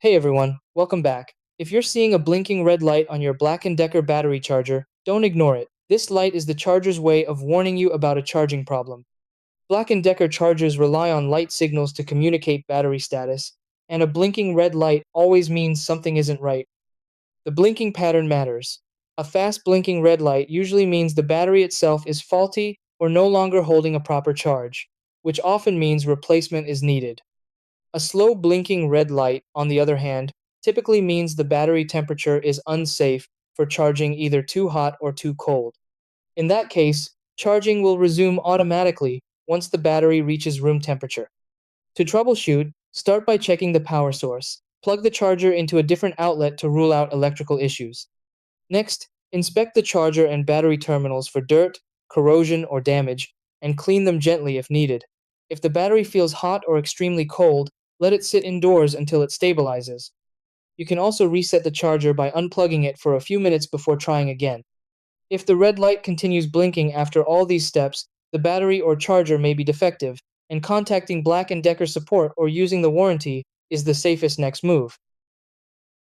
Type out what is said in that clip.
Hey everyone, welcome back. If you're seeing a blinking red light on your Black & Decker battery charger, don't ignore it. This light is the charger's way of warning you about a charging problem. Black & Decker chargers rely on light signals to communicate battery status, and a blinking red light always means something isn't right. The blinking pattern matters. A fast blinking red light usually means the battery itself is faulty or no longer holding a proper charge, which often means replacement is needed. A slow blinking red light, on the other hand, typically means the battery temperature is unsafe for charging, either too hot or too cold. In that case, charging will resume automatically once the battery reaches room temperature. To troubleshoot, start by checking the power source. Plug the charger into a different outlet to rule out electrical issues. Next, inspect the charger and battery terminals for dirt, corrosion, or damage, and clean them gently if needed. If the battery feels hot or extremely cold, let it sit indoors until it stabilizes. You can also reset the charger by unplugging it for a few minutes before trying again. If the red light continues blinking after all these steps, the battery or charger may be defective, and contacting Black & Decker support or using the warranty is the safest next move.